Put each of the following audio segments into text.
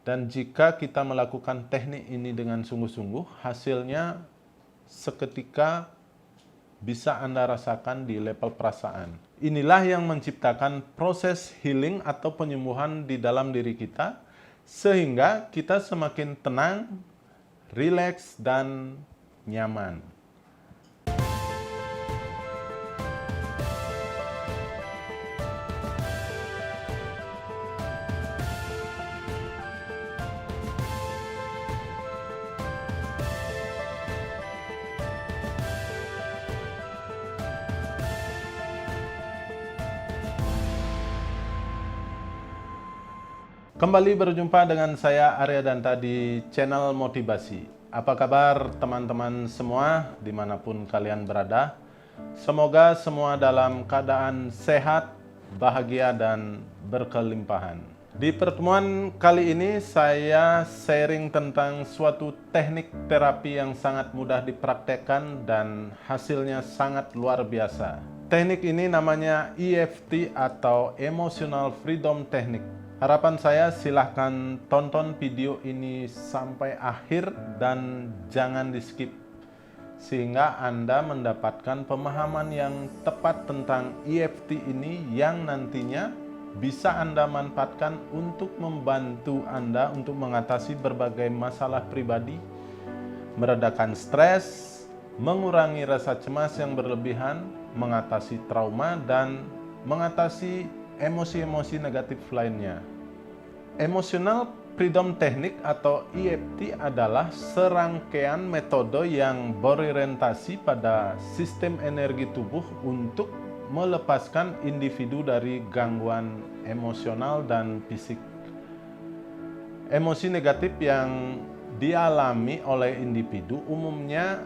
Dan jika kita melakukan teknik ini dengan sungguh-sungguh, hasilnya seketika bisa Anda rasakan di level perasaan. Inilah yang menciptakan proses healing atau penyembuhan di dalam diri kita, sehingga kita semakin tenang, rileks, dan nyaman. Kembali berjumpa dengan saya Arya Danta di channel Motivasi. Apa kabar teman-teman semua dimanapun kalian berada? Semoga semua dalam keadaan sehat, bahagia, dan berkelimpahan. Di pertemuan kali ini saya sharing tentang suatu teknik terapi yang sangat mudah dipraktekkan dan hasilnya sangat luar biasa. Teknik ini namanya EFT atau Emotional Freedom Technique. Harapan saya silahkan tonton video ini sampai akhir dan jangan di skip, sehingga Anda mendapatkan pemahaman yang tepat tentang EFT ini yang nantinya bisa Anda manfaatkan untuk membantu Anda untuk mengatasi berbagai masalah pribadi, meredakan stres, mengurangi rasa cemas yang berlebihan, mengatasi trauma, dan mengatasi emosi-emosi negatif lainnya. Emotional Freedom Technique atau EFT adalah serangkaian metode yang berorientasi pada sistem energi tubuh untuk melepaskan individu dari gangguan emosional dan fisik. Emosi negatif yang dialami oleh individu umumnya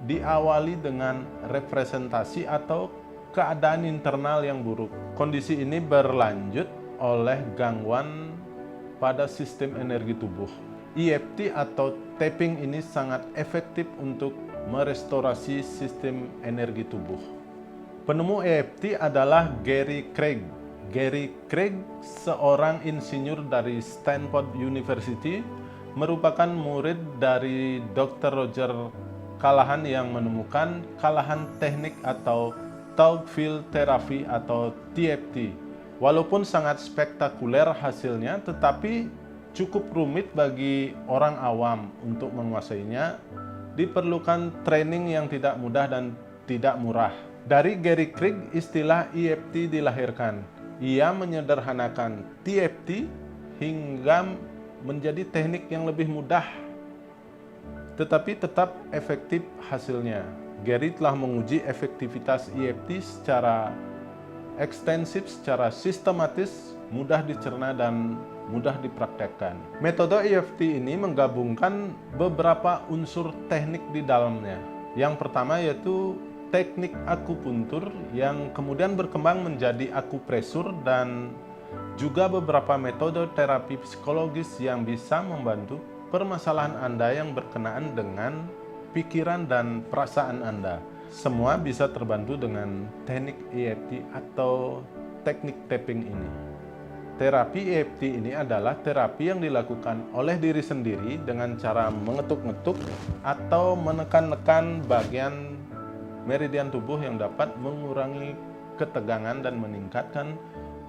diawali dengan representasi atau keadaan internal yang buruk. Kondisi ini berlanjut oleh gangguan pada sistem energi tubuh. EFT atau tapping ini sangat efektif untuk merestorasi sistem energi tubuh. Penemu EFT adalah Gary Craig. Gary Craig, seorang insinyur dari Stanford University, merupakan murid dari Dr. Roger Callahan yang menemukan Callahan teknik atau Thought Field Therapy atau TFT. Walaupun sangat spektakuler hasilnya, tetapi cukup rumit bagi orang awam untuk menguasainya. Diperlukan training yang tidak mudah dan tidak murah. Dari Gary Craig, istilah EFT dilahirkan. Ia menyederhanakan TFT hingga menjadi teknik yang lebih mudah, tetapi tetap efektif hasilnya. Gary telah menguji efektivitas EFT secara ekstensif, secara sistematis, mudah dicerna, dan mudah dipraktekkan. Metode EFT ini menggabungkan beberapa unsur teknik di dalamnya. Yang pertama yaitu teknik akupuntur yang kemudian berkembang menjadi akupresur dan juga beberapa metode terapi psikologis yang bisa membantu permasalahan Anda yang berkenaan dengan pikiran dan perasaan Anda. Semua bisa terbantu dengan teknik EFT atau teknik tapping ini. Terapi EFT ini adalah terapi yang dilakukan oleh diri sendiri dengan cara mengetuk-ngetuk atau menekan-nekan bagian meridian tubuh yang dapat mengurangi ketegangan dan meningkatkan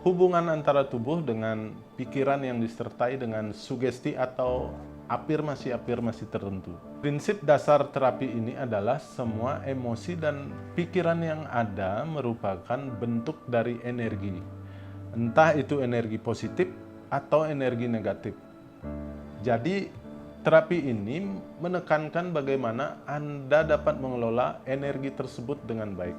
hubungan antara tubuh dengan pikiran yang disertai dengan sugesti atau afirmasi-afirmasi tertentu. Prinsip dasar terapi ini adalah semua emosi dan pikiran yang ada merupakan bentuk dari energi. Entah itu energi positif atau energi negatif. Jadi, terapi ini menekankan bagaimana Anda dapat mengelola energi tersebut dengan baik.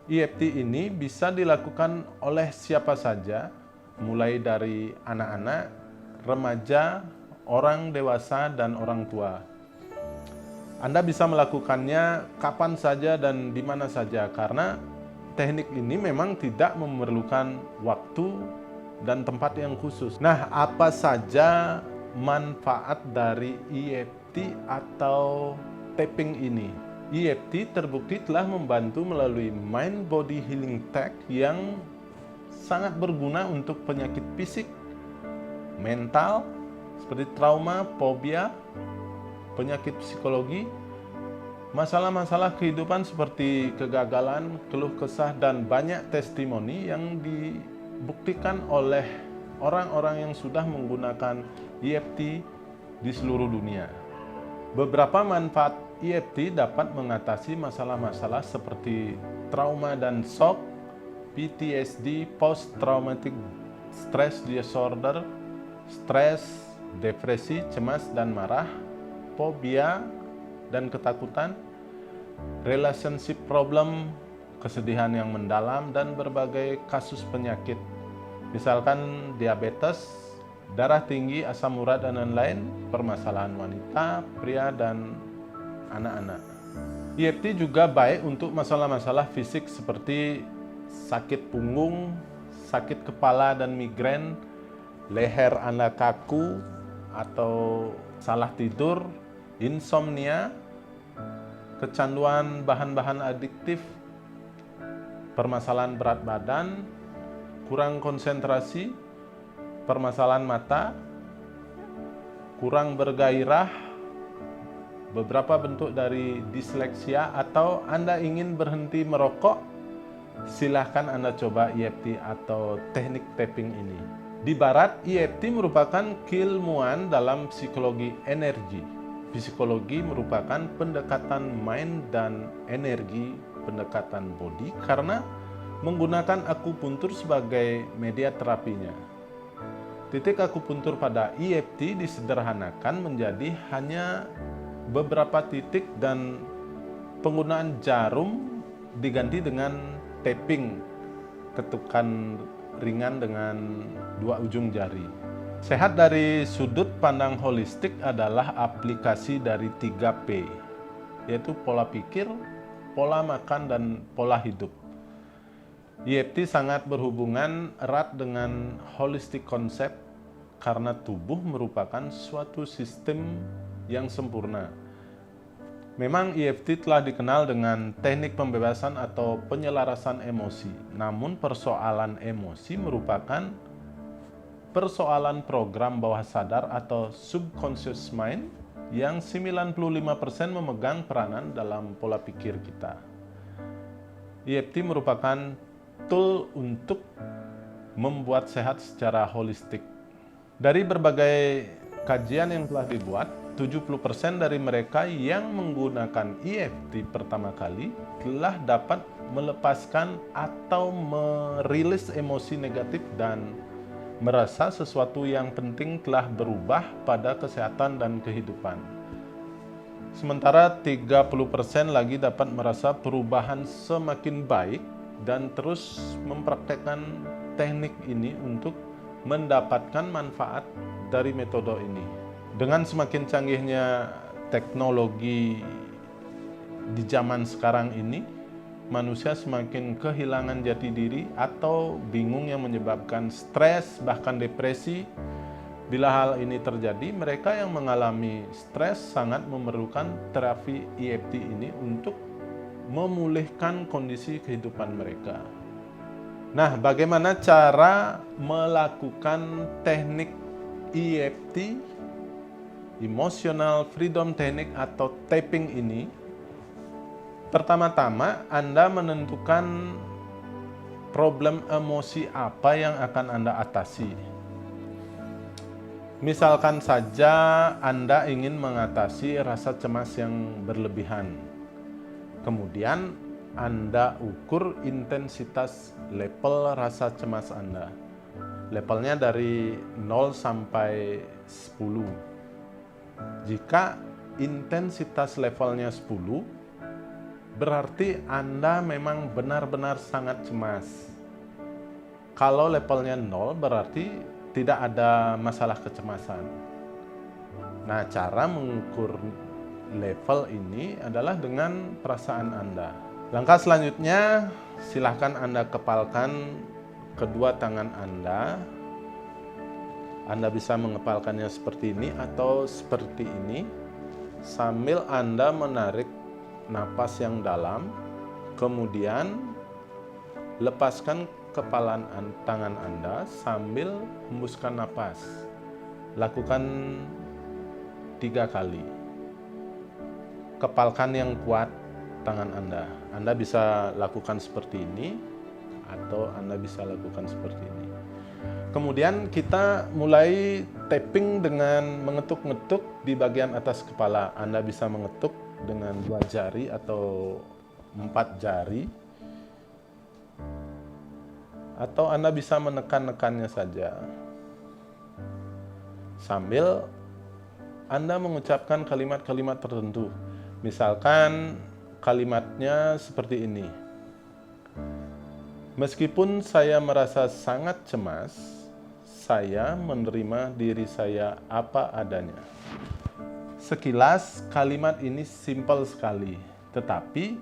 EFT ini bisa dilakukan oleh siapa saja, mulai dari anak-anak, remaja, orang dewasa, dan orang tua. Anda bisa melakukannya kapan saja dan di mana saja karena teknik ini memang tidak memerlukan waktu dan tempat yang khusus. Nah, apa saja manfaat dari EFT atau tapping ini? EFT terbukti telah membantu melalui Mind Body Healing Tech yang sangat berguna untuk penyakit fisik, mental seperti trauma, fobia, penyakit psikologi, masalah-masalah kehidupan seperti kegagalan, keluh kesah, dan banyak testimoni yang dibuktikan oleh orang-orang yang sudah menggunakan EFT di seluruh dunia. Beberapa manfaat EFT dapat mengatasi masalah-masalah seperti trauma dan shock, PTSD, post-traumatic stress disorder, stres, depresi, cemas dan marah, fobia dan ketakutan, relationship problem, kesedihan yang mendalam, dan berbagai kasus penyakit. Misalkan diabetes, darah tinggi, asam urat, dan lain-lain, permasalahan wanita, pria, dan anak-anak. EFT juga baik untuk masalah-masalah fisik seperti sakit punggung, sakit kepala dan migrain, leher Anda kaku atau salah tidur, insomnia, kecanduan bahan-bahan adiktif, permasalahan berat badan, kurang konsentrasi, permasalahan mata, kurang bergairah, beberapa bentuk dari disleksia, atau Anda ingin berhenti merokok, silahkan Anda coba EFT atau teknik tapping ini. Di barat, EFT merupakan keilmuan dalam psikologi energi. Psikologi merupakan pendekatan mind dan energi, pendekatan body, karena menggunakan akupuntur sebagai media terapinya. Titik akupuntur pada EFT disederhanakan menjadi hanya beberapa titik dan penggunaan jarum diganti dengan tapping, ketukan ringan dengan dua ujung jari. Sehat dari sudut pandang holistik adalah aplikasi dari 3P, yaitu pola pikir, pola makan, dan pola hidup. EFT sangat berhubungan erat dengan holistic concept karena tubuh merupakan suatu sistem yang sempurna. Memang EFT telah dikenal dengan teknik pembebasan atau penyelarasan emosi, namun persoalan emosi merupakan persoalan program bawah sadar atau subconscious mind yang 95% memegang peranan dalam pola pikir kita. EFT merupakan tool untuk membuat sehat secara holistik. Dari berbagai kajian yang telah dibuat, 70% dari mereka yang menggunakan EFT pertama kali telah dapat melepaskan atau merilis emosi negatif dan merasa sesuatu yang penting telah berubah pada kesehatan dan kehidupan. Sementara 30% lagi dapat merasa perubahan semakin baik dan terus mempraktekkan teknik ini untuk mendapatkan manfaat dari metode ini. Dengan semakin canggihnya teknologi di zaman sekarang ini, manusia semakin kehilangan jati diri atau bingung yang menyebabkan stres, bahkan depresi. Bila hal ini terjadi, mereka yang mengalami stres sangat memerlukan terapi EFT ini untuk memulihkan kondisi kehidupan mereka. Nah, bagaimana cara melakukan teknik EFT, Emotional Freedom Technique atau tapping ini? Pertama-tama, Anda menentukan problem emosi apa yang akan Anda atasi. Misalkan saja Anda ingin mengatasi rasa cemas yang berlebihan. Kemudian Anda ukur intensitas level rasa cemas Anda. Levelnya dari 0 sampai 10. Jika intensitas levelnya 10, berarti Anda memang benar-benar sangat cemas. Kalau levelnya 0, berarti tidak ada masalah kecemasan. Nah, cara mengukur level ini adalah dengan perasaan Anda. Langkah selanjutnya, silahkan Anda kepalkan kedua tangan Anda. Anda bisa mengepalkannya seperti ini atau seperti ini, sambil Anda menarik napas yang dalam, kemudian lepaskan kepalan tangan Anda sambil hembuskan napas. lakukan 3 kali. Kepalkan yang kuat tangan Anda. Anda bisa lakukan seperti ini, atau Anda bisa lakukan seperti ini. Kemudian kita mulai tapping dengan mengetuk-ngetuk di bagian atas kepala. Anda bisa mengetuk dengan 2 jari atau 4 jari, atau Anda bisa menekan-nekannya saja sambil Anda mengucapkan kalimat-kalimat tertentu. Misalkan kalimatnya seperti ini: meskipun saya merasa sangat cemas, saya menerima diri saya apa adanya. Sekilas kalimat ini simpel sekali, tetapi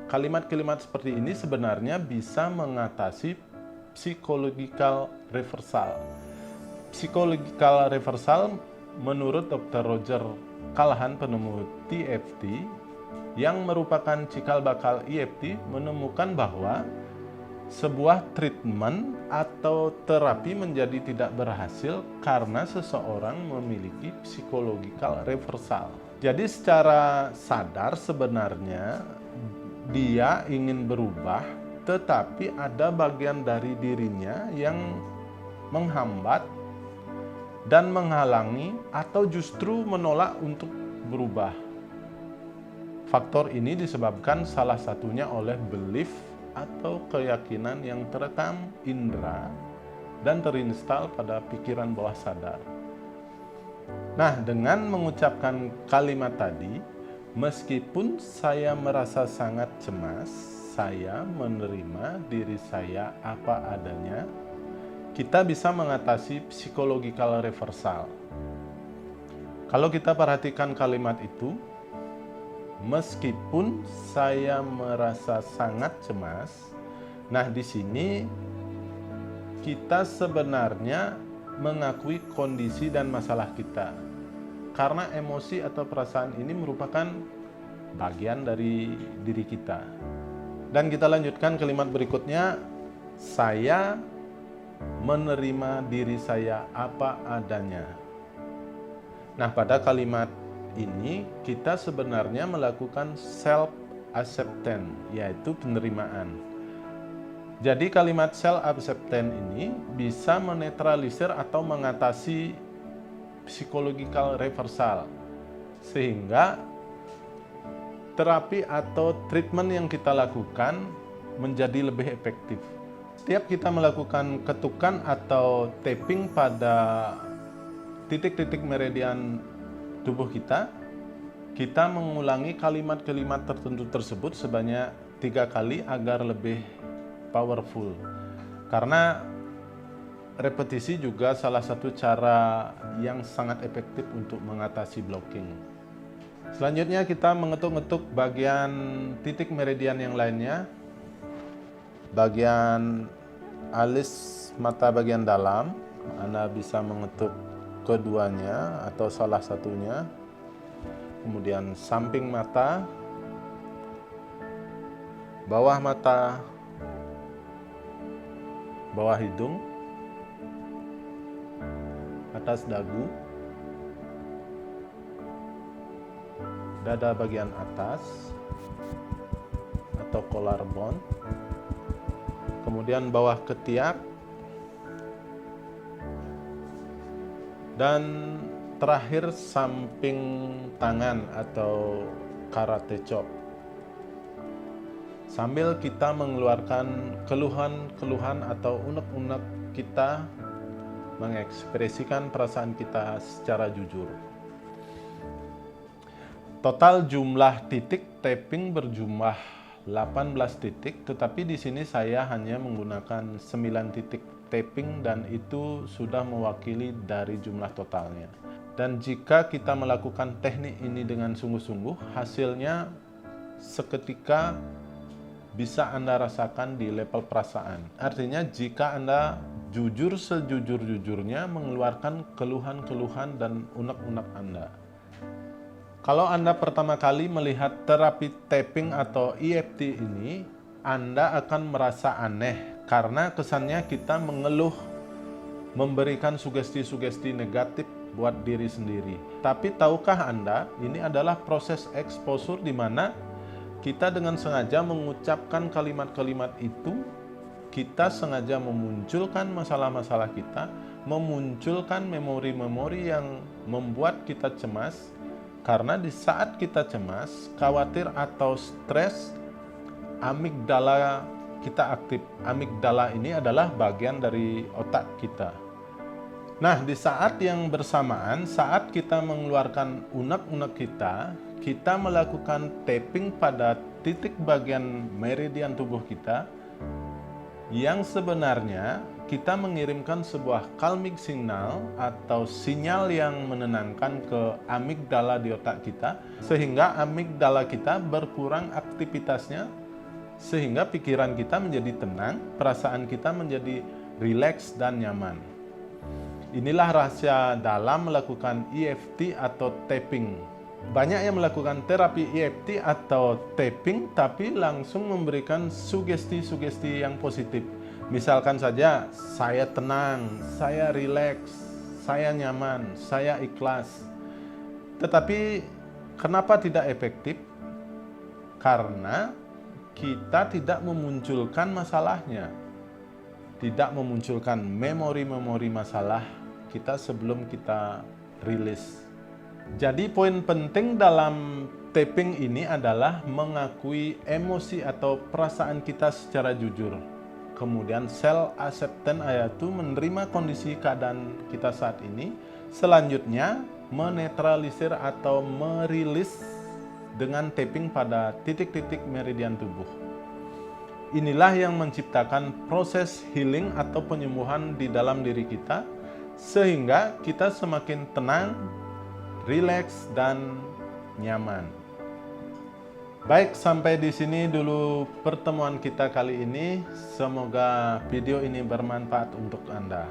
kalimat-kalimat seperti ini sebenarnya bisa mengatasi psychological reversal. Psychological reversal menurut Dr. Roger Callahan, penemu TFT, yang merupakan cikal bakal EFT, menemukan bahwa sebuah treatment atau terapi menjadi tidak berhasil karena seseorang memiliki psychological reversal. Jadi secara sadar sebenarnya dia ingin berubah, tetapi ada bagian dari dirinya yang menghambat dan menghalangi atau justru menolak untuk berubah. Faktor ini disebabkan salah satunya oleh belief atau keyakinan yang terekam indera dan terinstal pada pikiran bawah sadar. Nah, dengan mengucapkan kalimat tadi, meskipun saya merasa sangat cemas, saya menerima diri saya apa adanya, kita bisa mengatasi psychological reversal. Kalau kita perhatikan kalimat itu, meskipun saya merasa sangat cemas. Nah, di sini kita sebenarnya mengakui kondisi dan masalah kita. Karena emosi atau perasaan ini merupakan bagian dari diri kita. Dan kita lanjutkan kalimat berikutnya, saya menerima diri saya apa adanya. Nah, pada kalimat ini kita sebenarnya melakukan self-acceptance, yaitu penerimaan. Jadi kalimat self-acceptance ini bisa menetralisir atau mengatasi psychological reversal, sehingga terapi atau treatment yang kita lakukan menjadi lebih efektif. Setiap kita melakukan ketukan atau tapping pada titik-titik meridian tubuh kita mengulangi kalimat-kalimat tertentu tersebut sebanyak 3 kali agar lebih powerful. Karena repetisi juga salah satu cara yang sangat efektif untuk mengatasi blocking. Selanjutnya kita mengetuk-ngetuk bagian titik meridian yang lainnya. Bagian alis mata bagian dalam, Anda bisa mengetuk keduanya atau salah satunya, kemudian samping mata, bawah mata, bawah hidung, atas dagu, dada bagian atas atau collarbone, kemudian bawah ketiak, dan terakhir samping tangan atau karate chop. Sambil kita mengeluarkan keluhan-keluhan atau unek-unek kita, mengekspresikan perasaan kita secara jujur. Total jumlah titik tapping berjumlah 18 titik, tetapi di sini saya hanya menggunakan 9 titik tapping dan itu sudah mewakili dari jumlah totalnya. Dan jika kita melakukan teknik ini dengan sungguh-sungguh, hasilnya seketika bisa Anda rasakan di level perasaan. Artinya jika Anda jujur sejujur-jujurnya mengeluarkan keluhan-keluhan dan unek-unek Anda. Kalau Anda pertama kali melihat terapi tapping atau EFT ini, Anda akan merasa aneh karena kesannya kita mengeluh memberikan sugesti-sugesti negatif buat diri sendiri. Tapi tahukah Anda, ini adalah proses exposure di mana kita dengan sengaja mengucapkan kalimat-kalimat itu, kita sengaja memunculkan masalah-masalah kita, memunculkan memori-memori yang membuat kita cemas, karena di saat kita cemas, khawatir atau stres, amigdala kita aktif. Amigdala ini adalah bagian dari otak kita. Nah, di saat yang bersamaan, saat kita mengeluarkan unek-unek kita melakukan tapping pada titik bagian meridian tubuh kita, yang sebenarnya kita mengirimkan sebuah calming signal atau sinyal yang menenangkan ke amigdala di otak kita, sehingga amigdala kita berkurang aktivitasnya, sehingga pikiran kita menjadi tenang, perasaan kita menjadi rileks dan nyaman. Inilah rahasia dalam melakukan EFT atau tapping. Banyak yang melakukan terapi EFT atau tapping tapi langsung memberikan sugesti-sugesti yang positif. Misalkan saja, saya tenang, saya rileks, saya nyaman, saya ikhlas. Tetapi kenapa tidak efektif? Karena kita tidak memunculkan masalahnya. Tidak memunculkan memori-memori masalah kita sebelum kita rilis. Jadi poin penting dalam tapping ini adalah mengakui emosi atau perasaan kita secara jujur. Kemudian self acceptance yaitu menerima kondisi keadaan kita saat ini. Selanjutnya menetralisir atau merilis dengan tapping pada titik-titik meridian tubuh. Inilah yang menciptakan proses healing atau penyembuhan di dalam diri kita, sehingga kita semakin tenang, rileks, dan nyaman. Baik, sampai di sini dulu pertemuan kita kali ini. Semoga video ini bermanfaat untuk Anda.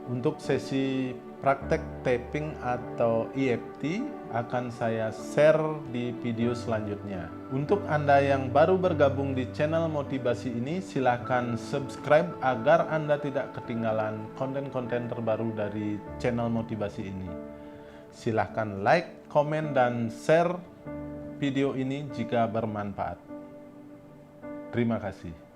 Untuk sesi praktek tapping atau EFT akan saya share di video selanjutnya. Untuk Anda yang baru bergabung di channel motivasi ini, silakan subscribe agar Anda tidak ketinggalan konten-konten terbaru dari channel motivasi ini. Silakan like, komen, dan share video ini jika bermanfaat. Terima kasih.